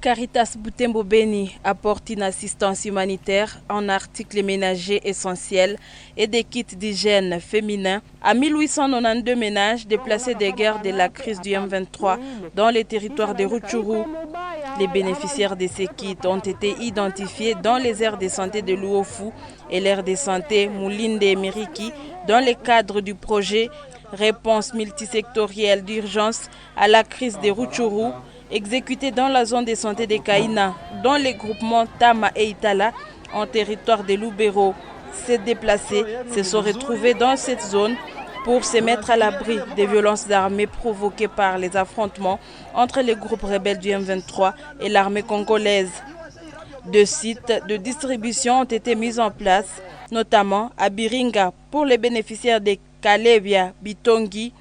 Caritas Butembo Beni apporte une assistance humanitaire en articles ménagers essentiels et des kits d'hygiène féminins à 1892 ménages déplacés des guerres de la crise du M23 dans les territoires de Rutshuru. Les bénéficiaires de ces kits ont été identifiés dans les aires de santé de Luofu et l'aire de santé Moulinde et Miriki dans le cadre du projet Réponse multisectorielle d'urgence à la crise de Rutshuru, exécuté dans la zone de santé de Kaina, dont les groupements Tama et Itala, en territoire de Lubero. Ces déplacés se sont retrouvés dans cette zone pour se mettre à l'abri des violences armées provoquées par les affrontements entre les groupes rebelles du M23 et l'armée congolaise. 2 sites de distribution ont été mis en place, notamment à Biringa pour les bénéficiaires de Kalevia, Bitongi,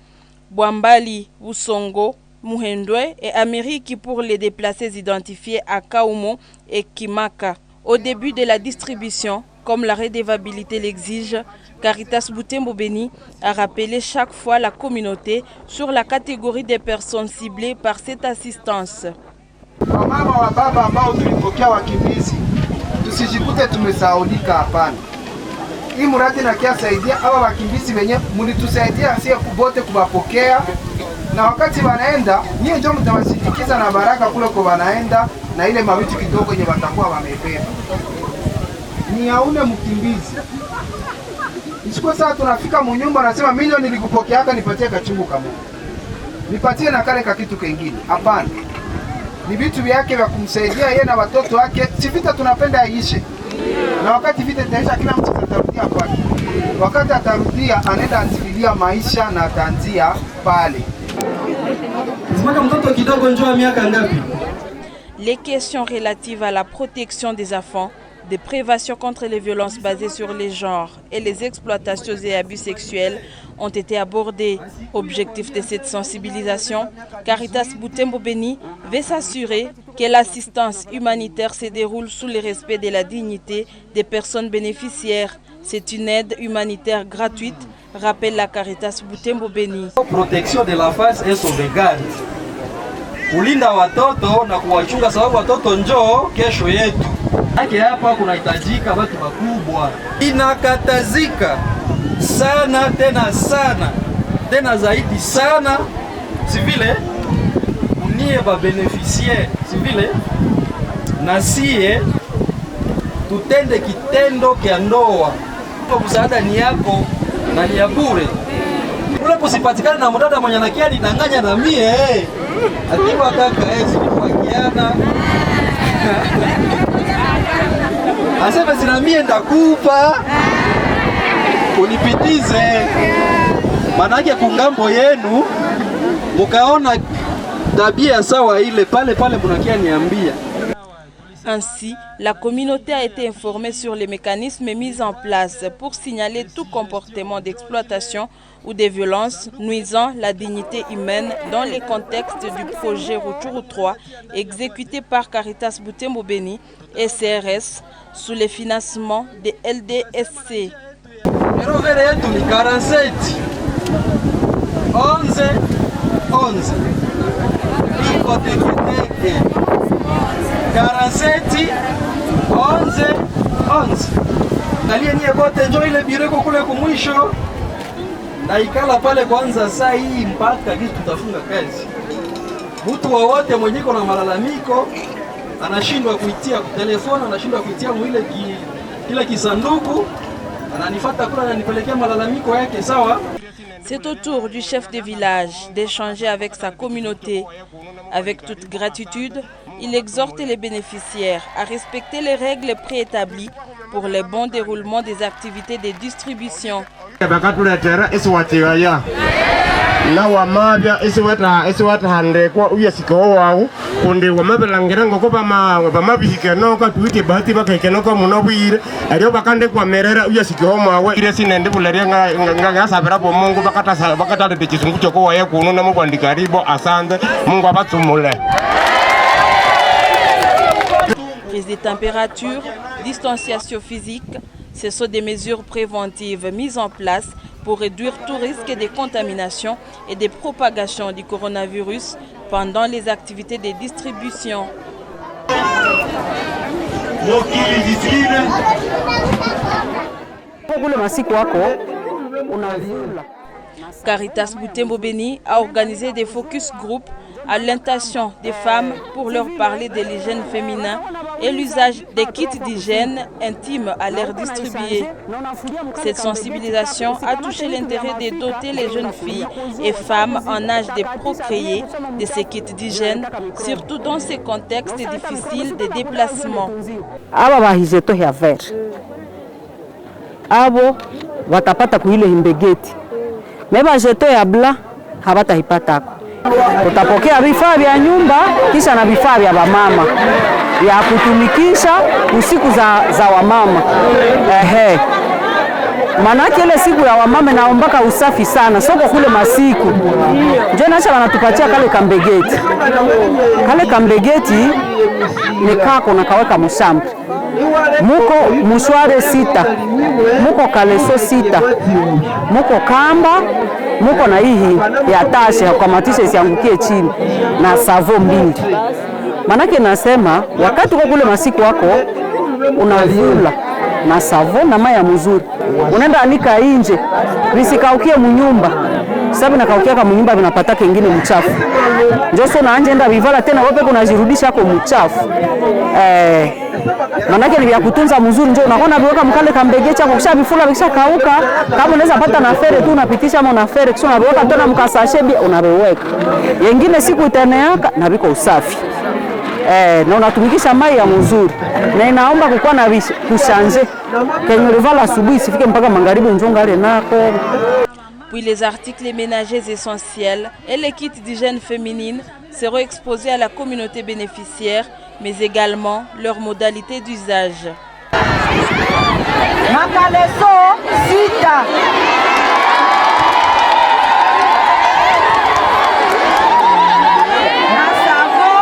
Bwambali, Usongo, Muhendwe et Ameriki pour les déplacés identifiés à Kaumo et Kimaka. Au début de la distribution, comme la redevabilité l'exige, Caritas Butembo Beni a rappelé chaque fois la communauté sur la catégorie des personnes ciblées par cette assistance. Wamama wa baba ambao tulipokea wakimbizi tusijikute tumesahaulika, hapana. Hii mradi na kiasaidia hawa wakimbizi wenye mlitusaidia sie kubote kubapokea, na wakati wanaenda nyie ndio mtawasindikiza na baraka kule kwa wanaenda na ile mawitu kidogo yenye watakuwa wamebeba. Ni yaune mkimbizi. Isikuwa saa tunafika munyumba nasema milioni nilikupokeaka nipatie kachungu kamo. Nipatie na kale kakitu kengine. Hapana. Ni vitu vyake vya kumsaidia yeye na watoto wake. Si vita tunapenda aishe. Na wakati vita itaisha kila mtu atarudia kwake. Wakati atarudia anaenda anzilia maisha na ataanzia pale. Les questions relatives à la protection des enfants, de prévention contre les violences basées sur les genres et les exploitations et abus sexuels ont été abordées. Objectif de cette sensibilisation, Caritas Butembo Beni veut s'assurer que l'assistance humanitaire se déroule sous le respect de la dignité des personnes bénéficiaires. C'est une aide humanitaire gratuite, rappelle la Caritas Butembo Beni. Protection de la face et sauvegarde. Kulinda watoto na kuwachunga, sababu watoto njoo kesho yetu. Haki hapa kunahitajika watu wakubwa. Inakatazika sana tena zaidi sana, si vile unie ba beneficiaire, si vile na sie tutende kitendo kia ndoa. Kwa msaada ni yako na ni ya bure. Ule kusipatikana na mdada mwenye nakia nidanganya na mie akiwa kaka silipakiana aseme sina mie ndakupa unipitize, manake kungambo yenu mukaona tabia sawa ile pale munakia niambia. Ainsi, la communauté a été informée sur les mécanismes mis en place pour signaler tout comportement d'exploitation ou de violence nuisant la dignité humaine dans le contexte du projet Rutshuru 3 exécuté par Caritas Butembo Beni et CRS sous le financement de LDSC. 47 11 11 47 11 11. Aliye bote njoo ile bireko kule kumwisho. Na ikala pale kwanza saa hii mpaka kitu tutafunga kazi. Mtu wowote mwenye na malalamiko anashindwa kuitia telefoni, anashindwa kuitia mwile kile kisanduku, ananifuata kule ananipelekea malalamiko yake, sawa? C'est au tour du chef de village d'échanger avec sa communauté. Avec toute gratitude, il exhorte les bénéficiaires à respecter les règles préétablies pour le bon déroulement des activités de distribution. Na wamabya esiwata hande kwa uya siko wao kundi wamabelangira ngoko bamabihikenoka tuwike bahati bakekenoka munabwire ariyo bakande kwa merera uya siko mawe ire sinende buleria ngasabira bo Mungu bakatale tekisungu cyoko waye kuno na mugwandika ribo asande Mungu abatsumule. Prise de température, distanciation physique, ce sont des mesures préventives mises en place pour réduire tout risque de contamination et de propagation du coronavirus pendant les activités de distribution. mokili discipline kule masiku wako unavula. Caritas Butembo Beni a organisé des focus group à l'intention des femmes pour leur parler de l'hygiène féminin et l'usage des kits d'hygiène intimes à leur distribuer. Cette sensibilisation a touché l'intérêt de doter les jeunes filles et femmes en âge de procréer de ces kits d'hygiène, surtout dans ces contextes difficiles de déplacement. Aba bahizeto ya ver. Abo watapata kuile himbegeti. Meba jeto ya bla habatahipatako. Utapokea vifaa vya nyumba kisha na vifaa vya wamama ya kutumikisha usiku za wamama. Manake ile siku ya wamama naombaka usafi sana soko kule masiku. Ndio nacha wanatupatia kale kambegeti. Kale kambegeti ni kako na kaweka mshampu. Muko mushware 6, muko kaleso 6, muko kamba, muko na hii ya tashe kwa matisha isiangukie chini na savo 2. Manake nasema wakati uko kule masiku wako unavula na savo na maya mzuri. Unaenda anika nje visikaukie munyumba. Sababu nakaukia kama munyumba vinapata kingine mchafu. Ndio sio naanje enda vivala tena wewe kunajirudisha kwa mchafu. Manake ni vya kutunza mzuri ndio unaona viweka mkale kambegecha kwa kisha vifula vikisha kauka kama unaweza pata na fere tu unapitisha ama na fere kisha unaweka tena mkasashe bia unaweka. Yengine siku itaneaka na viko usafi. Na unatumikisha mai ya mzuri. Na inaomba kukuwa na kushanje. Kenye rivala asubuhi sifike mpaka magharibi njonga ale nako. Puis les articles ménagers essentiels et les kits d'hygiène féminine seront exposés à la communauté bénéficiaire, mais également leurs modalités d'usage. Makaleso sita. Na savo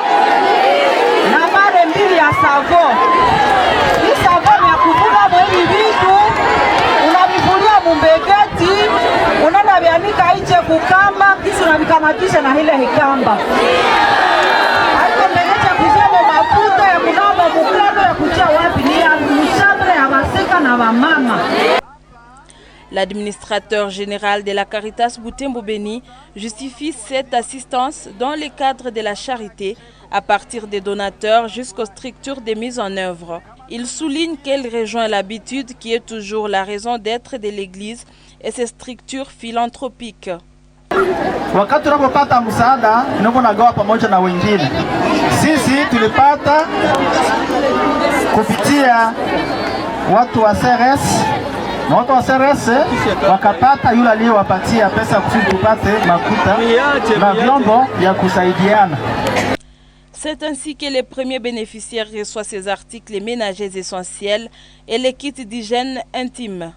na mare mbili ya savo. Hii savo ni ya kuvuga mwili vitu. Unavivulia mumbegeti, unaenda vianika nje kukamba, kisha unavikamatisha na ile hikamba. Hapo mbegeti ya kuzema mafuta ya kunaba muklado ya kutia wapi ni ya mshambre ya masika na wamama. L'administrateur général de la Caritas Butembo Beni justifie cette assistance dans le cadre de la charité à partir des donateurs jusqu'aux structures de mise en œuvre. Il souligne qu'elle rejoint l'habitude qui est toujours la raison d'être de l'Église et ses structures philanthropiques. Wakati tunapopata msaada tunagawa pamoja na wengine. Sisi tulipata kupitia watu wa CRS na watu wa CRS wakapata yule aliyewapatia pesa kusudi tupate makuta na vyombo vya kusaidiana. C'est ainsi que les premiers bénéficiaires reçoivent ces articles ménagers essentiels et les kits d'hygiène intime.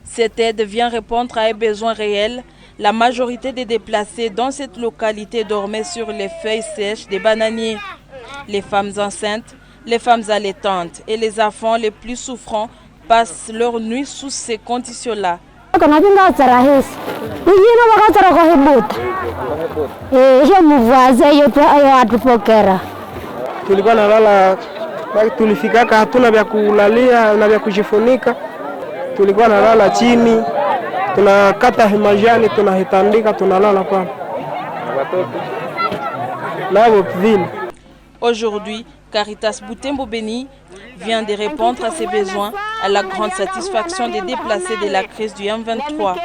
Cette aide vient répondre à un besoin réel. La majorité des déplacés dans cette localité dormaient sur les feuilles sèches des bananiers. Les femmes enceintes, les femmes allaitantes et les enfants les plus souffrants passent leur nuit sous ces conditions-là. Tulifikaka hatuna vya kulalia na vya kujifunika, tulikuwa nalala chini, tunakata himajani, tunahitandika, tunalala pale. Aujourd'hui, Caritas Butembo Beni vient de répondre à ses besoins à la grande satisfaction des déplacés de la crise du M23.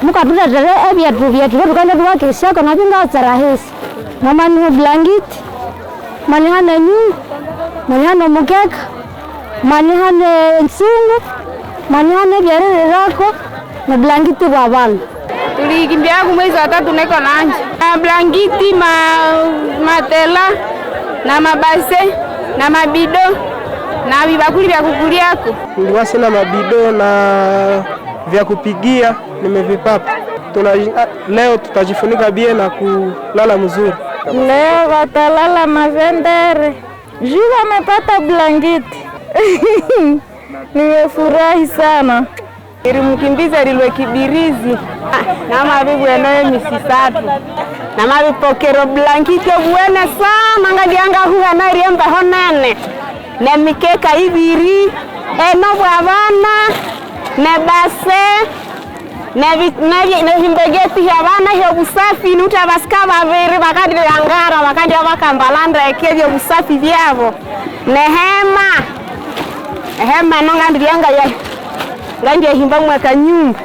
mukatuletere ebyatu byatu tukenda tuwakisako nabingatsa rahisi mwamani blanketi manihane nyungu manihane mukeka manihane nsungu manihane byarererako na blanketi kwa bana. Tulikimbia mwezi wa 3 niko na nje. Na blanketi, matela na mabase na mabido na vibakuli vya kukuliako. Nilikuwa sina mabido na vya kupigia, nimevipata. Leo tutajifunika bie na kulala mzuri. Leo watalala mavendere. Juu wamepata blanketi. Nimefurahi sana. Ili mkimbiza lilwe kibirizi. Na mabibu eneo misisatu. Na mabipokero blanketi buene sana ngadianga huwa na riemba honene. Na mikeka ibiri eno bwabana na base na vimbegeti ya bana hiyo busafi nuta basika babiri bakandi langara bakandi bakambalanda ekebyo busafi byabo ne hema nongandirianga ya nganje himba mweka nyumba.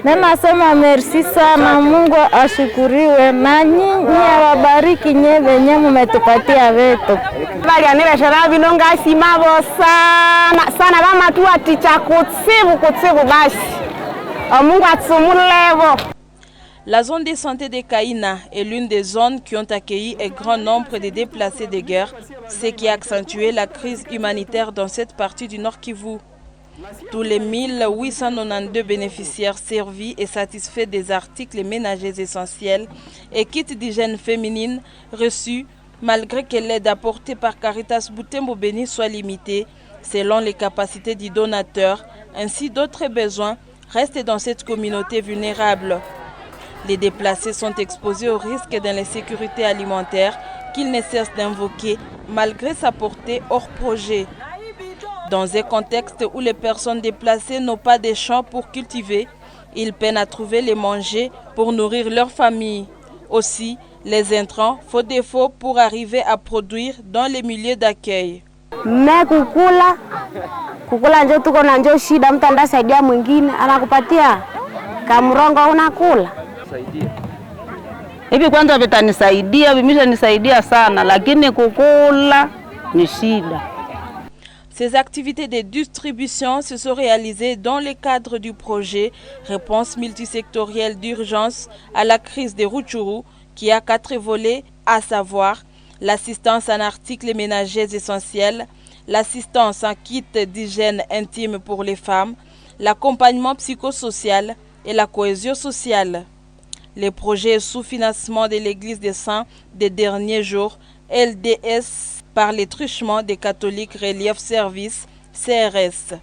Nasema merci sana, Mungu ashukuriwe na nyinyi awabariki nyewe nye mmetupatia vetu. Bali anile sharabi nonga simabo sana kama tu aticha kutsibu basi. Mungu atsumulevo. La zone de santé de Kaina est l'une des zones qui ont accueilli un grand nombre de déplacés de guerre, ce qui a accentué la crise humanitaire dans cette partie du Nord Kivu. Tous les 1892 bénéficiaires servis et satisfaits des articles ménagers essentiels et kits d'hygiène féminine reçus, malgré que l'aide apportée par Caritas Butembo Beni soit limitée, selon les capacités du donateur, ainsi d'autres besoins restent dans cette communauté vulnérable. Les déplacés sont exposés au risque dans l'insécurité alimentaire qu'ils ne cessent d'invoquer, malgré sa portée hors projet. Dans un contexte où les personnes déplacées n'ont pas de champs pour cultiver, ils peinent à trouver les manger pour nourrir leur famille. Aussi, les intrants font défaut pour arriver à produire dans les milieux d'accueil. Me kukula njo tuko na njo shida, mtu andasaidia mwingine anakupatia kamrongo unakula. Hivi kwanza vitanisaidia, vimeshanisaidia sana, lakini kukula ni shida. Ces activités de distribution se sont réalisées dans le cadre du projet Réponse multisectorielle d'urgence à la crise de Rutshuru, qui a 4 volets, à savoir l'assistance en articles ménagers essentiels, l'assistance en kit d'hygiène intime pour les femmes, l'accompagnement psychosocial et la cohésion sociale. Le projet est sous financement de l'Église des Saints des derniers jours, LDS, par les truchements des catholiques Relief Service, CRS.